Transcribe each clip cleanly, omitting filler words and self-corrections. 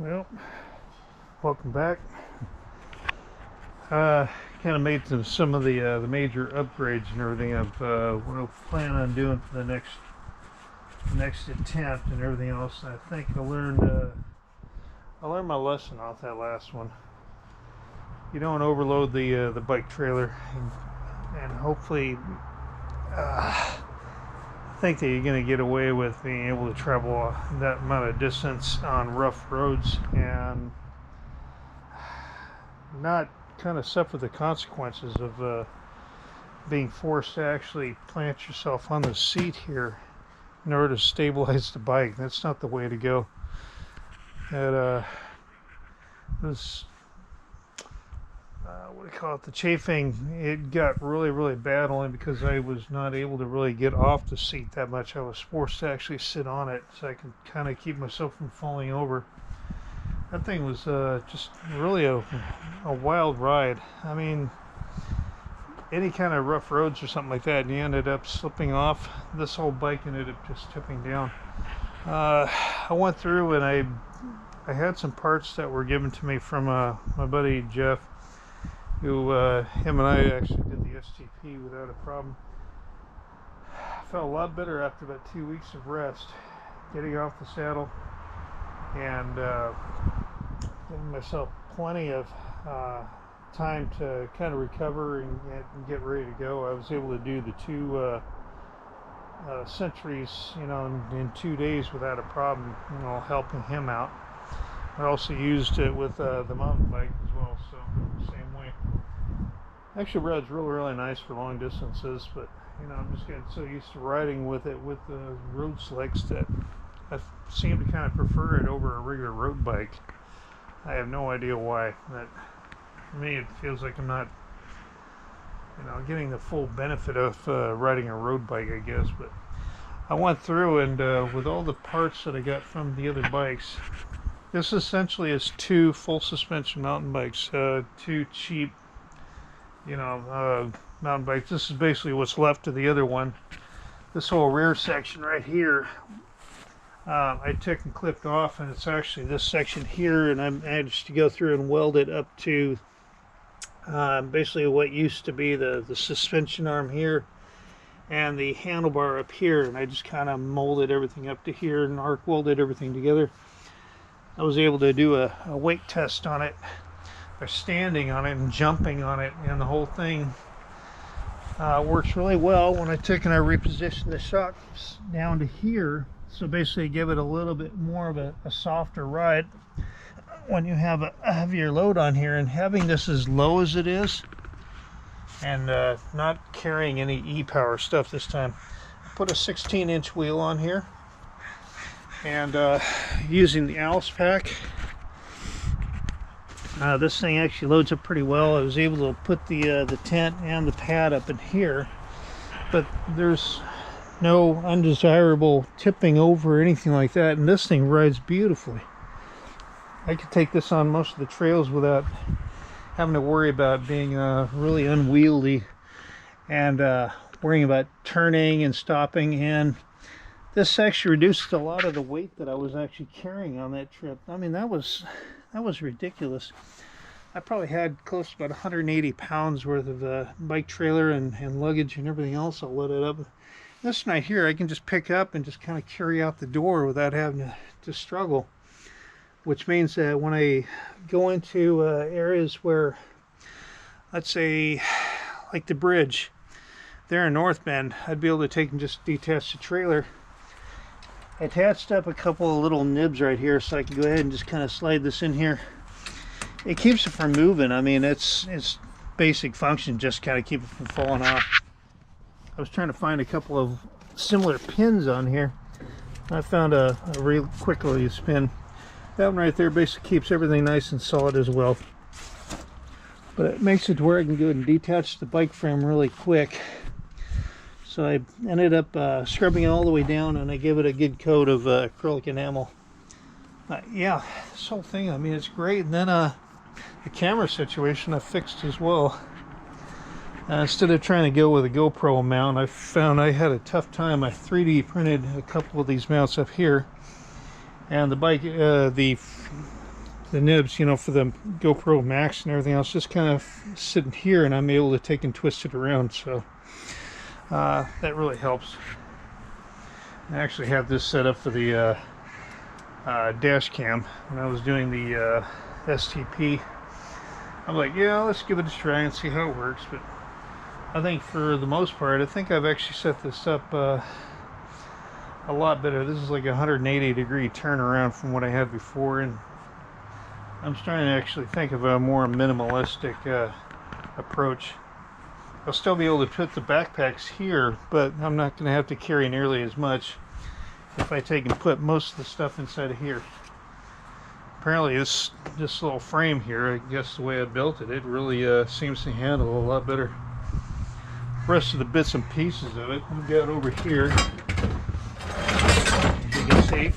Well, welcome back. Kind of made some of the major upgrades and everything of what I plan on doing for the next attempt and everything else. And I think I learned my lesson off that last one. You don't overload the bike trailer, and hopefully, I think that you're going to get away with being able to travel that amount of distance on rough roads and not kind of suffer the consequences of being forced to actually plant yourself on the seat here in order to stabilize the bike. That's not the way to go. It was what do you call it? The chafing, it got really bad only because I was not able to really get off the seat that much. I was forced to actually sit on it so I could kind of keep myself from falling over. That thing was just really a wild ride. I mean, any kind of rough roads or something like that, and you ended up slipping off, this whole bike ended up just tipping down. I went through and I had some parts that were given to me from my buddy Jeff, who him and I actually did the STP without a problem. I felt a lot better after about 2 weeks of rest, getting off the saddle and giving myself plenty of time to kind of recover and get ready to go. I was able to do the two centuries, in 2 days without a problem, helping him out. I also used it with the mountain bike as well, so same way. Actually, ride's really nice for long distances, but I'm just getting so used to riding with it with the road slicks that I seem to kind of prefer it over a regular road bike. I have no idea why. But for me, it feels like I'm not, getting the full benefit of riding a road bike, I guess. But I went through and with all the parts that I got from the other bikes, this essentially is two full suspension mountain bikes, two cheap, mountain bikes. This is basically what's left of the other one. This whole rear section right here, I took and clipped off, and it's actually this section here, and I managed to go through and weld it up to basically what used to be the suspension arm here and the handlebar up here, and I just kind of molded everything up to here and arc welded everything together. I was able to do a weight test on it by standing on it and jumping on it, and the whole thing works really well. When I took and I repositioned the shocks down to here, so basically give it a little bit more of a softer ride when you have a heavier load on here, and having this as low as it is and not carrying any e-power stuff this time. I put a 16-inch wheel on here, and using the Alice pack, this thing actually loads up pretty well. I was able to put the tent and the pad up in here, but there's no undesirable tipping over or anything like that, and this thing rides beautifully. I could take this on most of the trails without having to worry about being really unwieldy and worrying about turning and stopping. And this actually reduced a lot of the weight that I was actually carrying on that trip. I mean, that was ridiculous. I probably had close to about 180 pounds worth of bike trailer and luggage and everything else all loaded up. This right here, I can just pick up and just kind of carry out the door without having to struggle. Which means that when I go into areas where, let's say, like the bridge there in North Bend, I'd be able to take and just detach the trailer. I attached up a couple of little nibs right here so I can go ahead and just kind of slide this in here. It keeps it from moving. I mean, it's basic function, just kind of keep it from falling off. I was trying to find a couple of similar pins on here. I found a real quick release pin. That one right there basically keeps everything nice and solid as well. But it makes it to where I can go and detach the bike frame really quick. So I ended up scrubbing it all the way down, and I gave it a good coat of acrylic enamel. Yeah, this whole thing, I mean, it's great. And then the camera situation I fixed as well. Instead of trying to go with a GoPro mount, I found I had a tough time. I 3D printed a couple of these mounts up here, and the bike, the nibs, you know, for the GoPro Max and everything else, just kind of sitting here, and I'm able to take and twist it around. So that really helps. I actually have this set up for the dash cam. When I was doing the STP, I'm like, yeah, let's give it a try and see how it works. But I think for the most part, I think I've actually set this up a lot better. This is like a 180-degree turnaround from what I had before, and I'm starting to actually think of a more minimalistic approach. I'll still be able to put the backpacks here, but I'm not going to have to carry nearly as much if I take and put most of the stuff inside of here. Apparently this little frame here, I guess the way I built it, it really seems to handle a lot better. The rest of the bits and pieces of it we've got over here. You can see,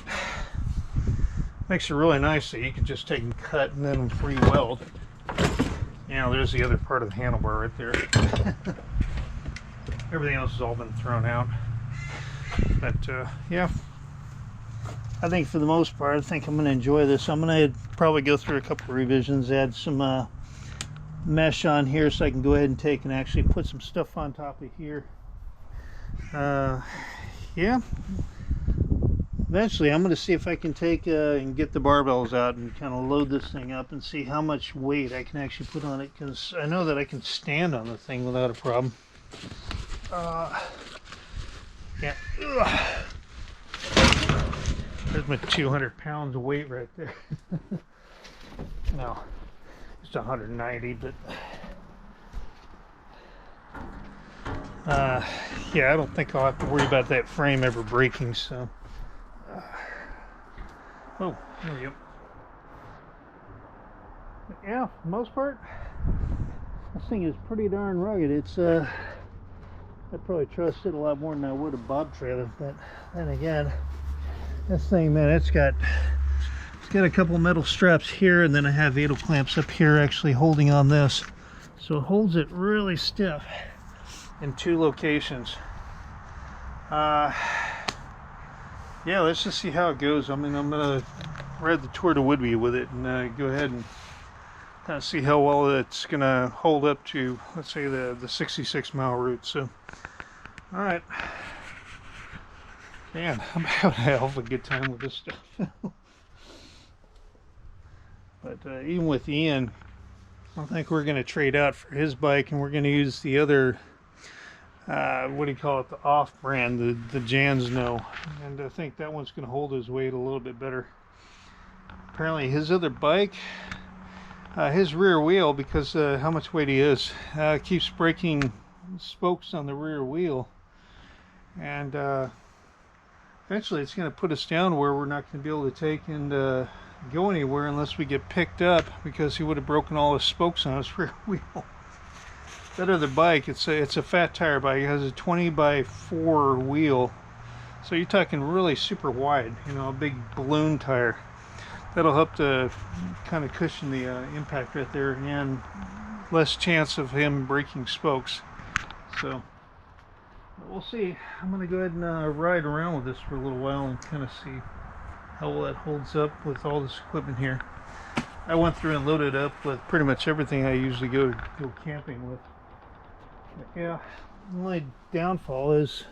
makes it really nice that you can just take and cut and then re-weld. Now there's the other part of the handlebar right there. Everything else has all been thrown out. But yeah, I think for the most part, I think I'm going to enjoy this. I'm going to probably go through a couple of revisions, add some mesh on here so I can go ahead and take and actually put some stuff on top of here. Yeah, eventually I'm going to see if I can take and get the barbells out and kind of load this thing up and see how much weight I can actually put on it, because I know that I can stand on the thing without a problem. Yeah. Ugh. There's my 200 pounds of weight right there. No, it's 190, but yeah, I don't think I'll have to worry about that frame ever breaking. So oh, there we go. But yeah, for the most part, this thing is pretty darn rugged. It's I'd probably trust it a lot more than I would a bob trailer, but then again, this thing, man, it's got a couple metal straps here, and then I have idle clamps up here actually holding on this, so it holds it really stiff in two locations. Yeah, let's just see how it goes. I mean, I'm gonna ride the Tour de Woodby with it and go ahead and kind of see how well it's gonna hold up to, let's say, the 66-mile route. So all right, man, I'm having a hell of a good time with this stuff. But even with Ian, I think we're going to trade out for his bike, and we're going to use the other, what do you call it, the off-brand, the Jansno, and I think that one's going to hold his weight a little bit better. Apparently his other bike, his rear wheel, because how much weight he is, keeps breaking spokes on the rear wheel, and eventually it's going to put us down where we're not going to be able to take and go anywhere unless we get picked up, because he would have broken all his spokes on his rear wheel. That other bike, it's a fat tire bike. It has a 20x4 wheel, so you're talking really super wide, you know, a big balloon tire. That'll help to kind of cushion the impact right there, and less chance of him breaking spokes. So we'll see. I'm going to go ahead and ride around with this for a little while and kind of see how well that holds up with all this equipment here. I went through and loaded up with pretty much everything I usually go camping with. But yeah, the only downfall is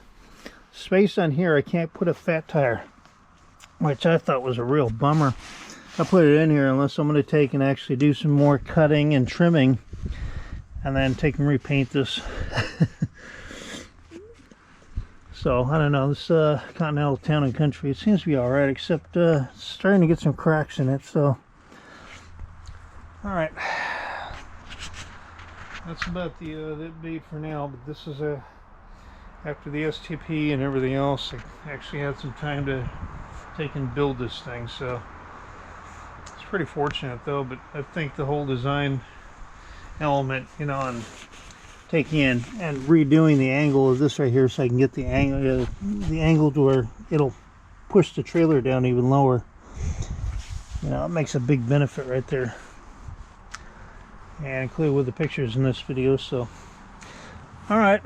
space on here. I can't put a fat tire, which I thought was a real bummer. I put it in here unless I'm going to take and actually do some more cutting and trimming and then take and repaint this. So I don't know, this Continental Town and Country, it seems to be alright, except it's starting to get some cracks in it. So alright, that's about the bait for now. But this is after the STP and everything else, I actually had some time to take and build this thing, so it's pretty fortunate though. But I think the whole design element, you know, and taking in and redoing the angle of this right here so I can get the angle to where it'll push the trailer down even lower, you know, it makes a big benefit right there, and included with the pictures in this video. So all right,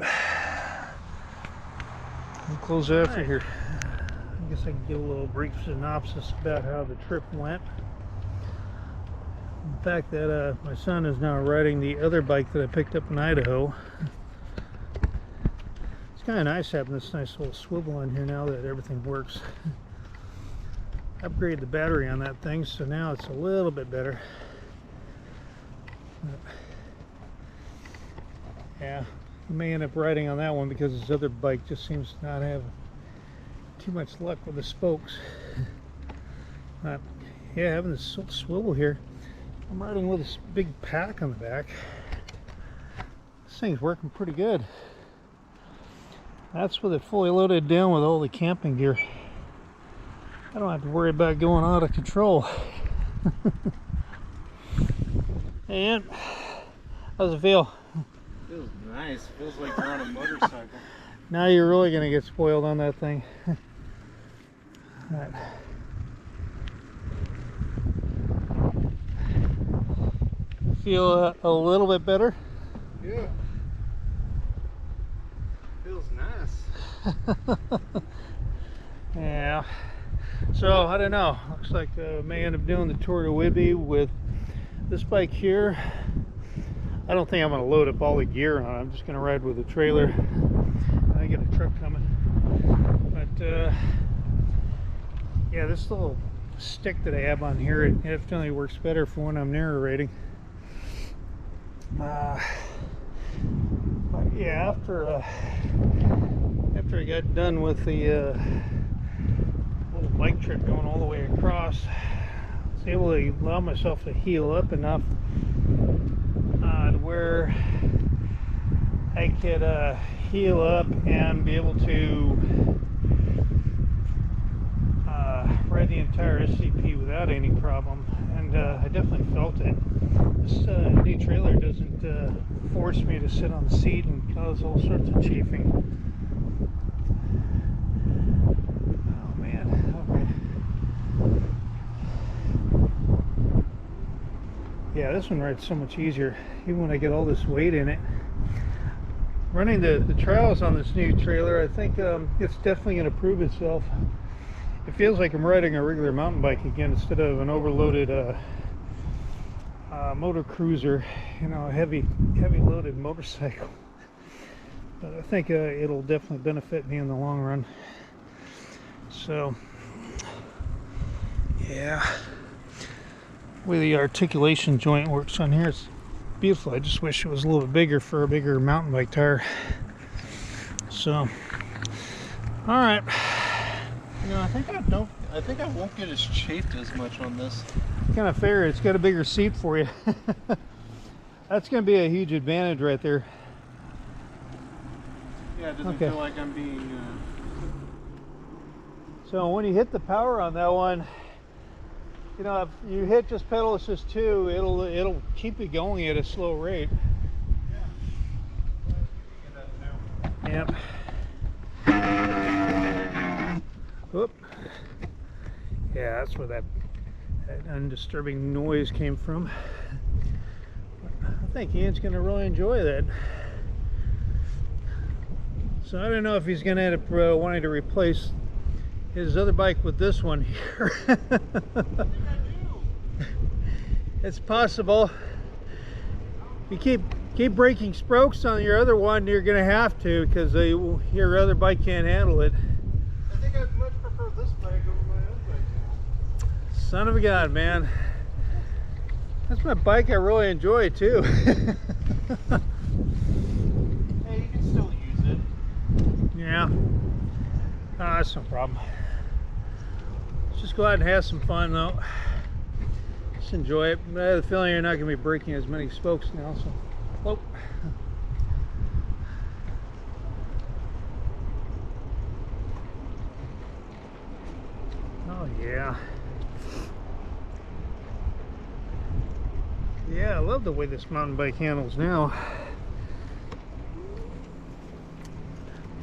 we'll close it after here. I guess I can give a little brief synopsis about how the trip went. The fact that my son is now riding the other bike that I picked up in Idaho. It's kind of nice having this nice little swivel on here now that everything works. Upgraded the battery on that thing, so now it's a little bit better. Yeah, I may end up riding on that one because his other bike just seems to not have too much luck with the spokes. Yeah, having this swivel here, I'm riding with this big pack on the back. This thing's working pretty good. That's with it fully loaded down with all the camping gear. I don't have to worry about going out of control. And how's it feel? Feels nice. Feels like you're on a motorcycle. Now you're really going to get spoiled on that thing. Right. Feel a little bit better? Yeah. Feels nice. Yeah. So I don't know. Looks like I may end up doing the Tour to Whidbey with this bike here. I don't think I'm going to load up all the gear on it. I'm just going to ride with the trailer. I get a truck coming. But yeah, this little stick that I have on here, it definitely works better for when I'm narrating. But yeah, after I got done with the little bike trip going all the way across, I was able to allow myself to heal up enough to where I could heal up and be able to ride the entire SCP without any problem, and I definitely felt it. This new trailer doesn't force me to sit on the seat and cause all sorts of chafing. Oh man, okay. Yeah, this one rides so much easier, even when I get all this weight in it. Running the trials on this new trailer, I think it's definitely going to prove itself. It feels like I'm riding a regular mountain bike again instead of an overloaded motor cruiser, you know, a heavy loaded motorcycle. But I think it'll definitely benefit me in the long run. So yeah, the way the articulation joint works on here, it's beautiful. I just wish it was a little bit bigger for a bigger mountain bike tire. So all right. You know, I think I won't get as chafed as much on this. Kind of fair. It's got a bigger seat for you. That's going to be a huge advantage right there. Yeah, it doesn't feel like I'm being. So when you hit the power on that one, you know, if you hit just pedal assist 2, it'll keep you going at a slow rate. Yeah. Yep. Whoop. Yeah, that's where that undisturbing noise came from. I think Ian's going to really enjoy that. So I don't know if he's going to end up wanting to replace his other bike with this one here. I think I do. It's possible. You keep breaking spokes on your other one, you're going to have to, because your other bike can't handle it. I think I'd much prefer this bike over my own bike now. Son of a god, man. That's my bike I really enjoy too. Hey, you can still use it. Yeah. Oh, that's no problem. Let's just go out and have some fun though. Just enjoy it. I have a feeling you're not going to be breaking as many spokes now, so. Whoa. Oh yeah. Yeah, I love the way this mountain bike handles now.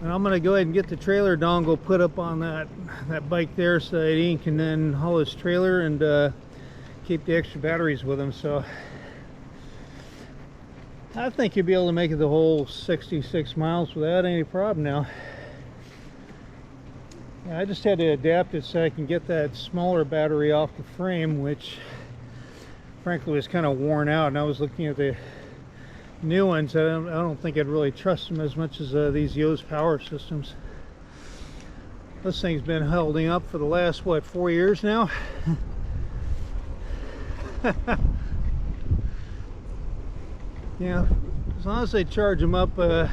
And I'm gonna go ahead and get the trailer dongle put up on that bike there, so that Ian can then haul his trailer and keep the extra batteries with him. So I think you'll be able to make it the whole 66 miles without any problem now. Yeah, I just had to adapt it so I can get that smaller battery off the frame, which frankly was kind of worn out, and I was looking at the new ones. I don't think I'd really trust them as much as these Yo's power systems. This thing's been holding up for the last, what, 4 years now? Yeah, as long as they charge them up in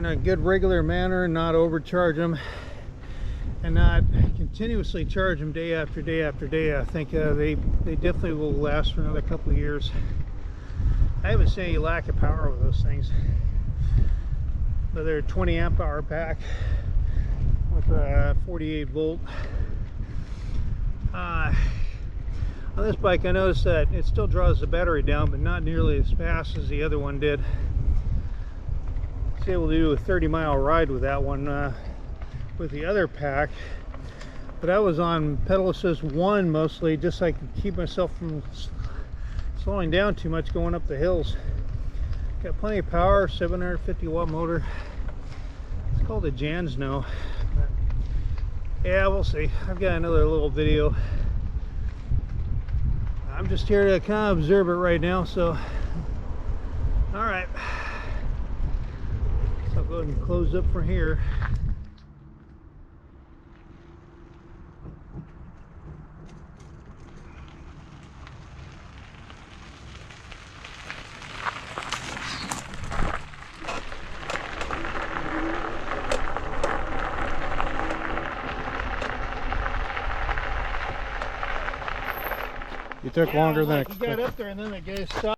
a good regular manner and not overcharge them and not continuously charge them day after day after day, I think they definitely will last for another couple of years. I haven't seen any lack of power with those things, but they're 20 amp hour pack with a 48 volt. On this bike, I noticed that it still draws the battery down, but not nearly as fast as the other one did. I was able to do a 30-mile ride with that one with the other pack, but I was on pedal assist 1 mostly, just so I could keep myself from slowing down too much going up the hills. Got plenty of power, 750 watt motor. It's called a Jansno. But yeah, we'll see. I've got another little video. I'm just here to kind of observe it right now, so all right. So I'll go ahead and close up from here. It took longer than expected. He got up there and then the guy stopped.